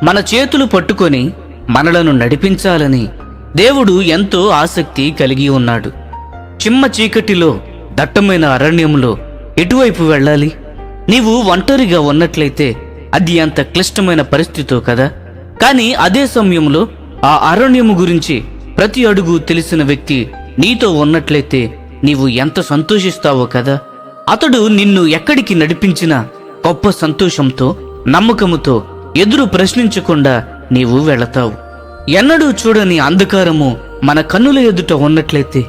మన చేతులు పట్టుకొని మనలను నడిపించాలని దేవుడు ఎంతో ఆసక్తి కలిగి ఉన్నాడు. చిమ్మ చీకటిలో దట్టమైన అరణ్యంలో ఎటువైపు వెళ్ళాలి? నీవు ఒంటరిగా ఉన్నట్లయితే అది అంత క్లిష్టమైన పరిస్థితో కదా. కానీ అదే సమయంలో ఆ అరణ్యము గురించి ప్రతి అడుగు తెలిసిన వ్యక్తి నీతో ఉన్నట్లయితే నీవు ఎంత సంతోషిస్తావో కదా. అతడు నిన్ను ఎక్కడికి నడిపించినా గొప్ప సంతోషంతో, నమ్మకముతో, ఎదురు ప్రశ్నించకుండా నీవు వెళతావు. ఎన్నడూ చూడని అంధకారము మన కన్నుల ఎదుట ఉన్నట్లయితే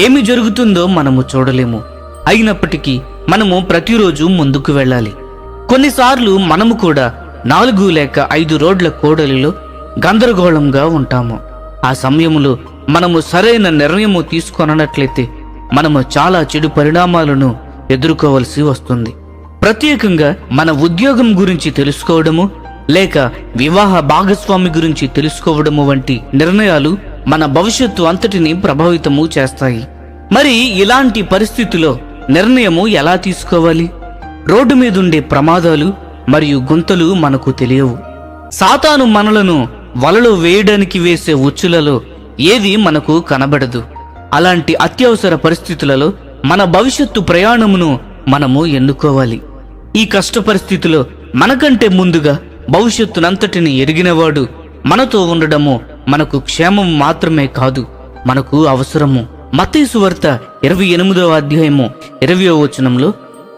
ఏమి జరుగుతుందో మనము చూడలేము. అయినప్పటికీ మనము ప్రతిరోజు ముందుకు వెళ్ళాలి. కొన్నిసార్లు మనము కూడా 4 లేక 5 రోడ్ల కూడలిలో గందరగోళంగా ఉంటాము. ఆ సమయంలో మనము సరైన నిర్ణయము తీసుకొనట్లయితే మనము చాలా చెడు పరిణామాలను ఎదుర్కోవలసి వస్తుంది. ప్రత్యేకంగా మన ఉద్యోగం గురించి తెలుసుకోవడము లేక వివాహ భాగస్వామి గురించి తెలుసుకోవడము వంటి నిర్ణయాలు మన భవిష్యత్తు అంతటిని ప్రభావితము చేస్తాయి. మరి ఇలాంటి పరిస్థితిలో నిర్ణయము ఎలా తీసుకోవాలి? రోడ్డు మీదుండే ప్రమాదాలు మరియు గుంతలు మనకు తెలియవు. సాతాను మనలను వలలో వేయడానికి వేసే ఉచ్చులలో ఏది మనకు కనబడదు. అలాంటి అత్యవసర పరిస్థితులలో మన భవిష్యత్తు ప్రయాణమును మనము ఎన్నుకోవాలి. ఈ కష్ట పరిస్థితిలో మనకంటే ముందుగా భవిష్యత్తునంతటిని ఎరిగినవాడు మనతో ఉండడము మనకు క్షేమం మాత్రమే కాదు, మనకు అవసరము. మత్తయి సువార్త 28వ అధ్యాయము 20వ వచనంలో,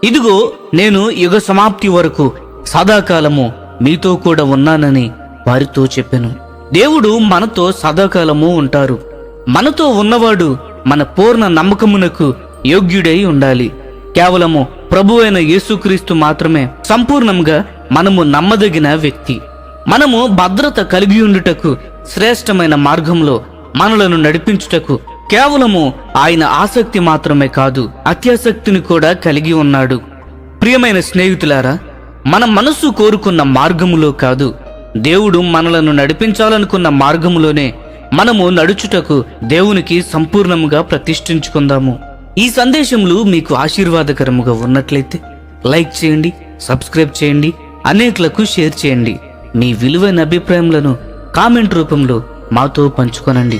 ఇదిగో నేను యుగ సమాప్తి వరకు సదాకాలము మీతో కూడా ఉన్నానని వారితో చెప్పెను. దేవుడు మనతో సదాకాలము ఉంటారు. మనతో ఉన్నవాడు మన పూర్ణ నమ్మకమునకు యోగ్యుడై ఉండాలి. కేవలము ప్రభువైన యేసుక్రీస్తు మాత్రమే సంపూర్ణంగా మనము నమ్మదగిన వ్యక్తి. మనము భద్రత కలిగి ఉండుటకు, శ్రేష్టమైన మార్గంలో మనలను నడిపించుటకు కేవలము ఆయన ఆసక్తి మాత్రమే కాదు, అత్యాసక్తిని కూడా కలిగి ఉన్నాడు. ప్రియమైన స్నేహితులారా, మన మనస్సు కోరుకున్న మార్గములో కాదు, దేవుడు మనలను నడిపించాలనుకున్న మార్గములోనే మనము నడుచుటకు దేవునికి సంపూర్ణముగా ప్రతిష్ఠించుకుందాము. ఈ సందేశములు మీకు ఆశీర్వాదకరముగా ఉన్నట్లయితే లైక్ చేయండి, సబ్స్క్రైబ్ చేయండి, అనేకులకు షేర్ చేయండి. మీ విలువైన అభిప్రాయములను కామెంట్ రూపంలో మాతో పంచుకొనండి.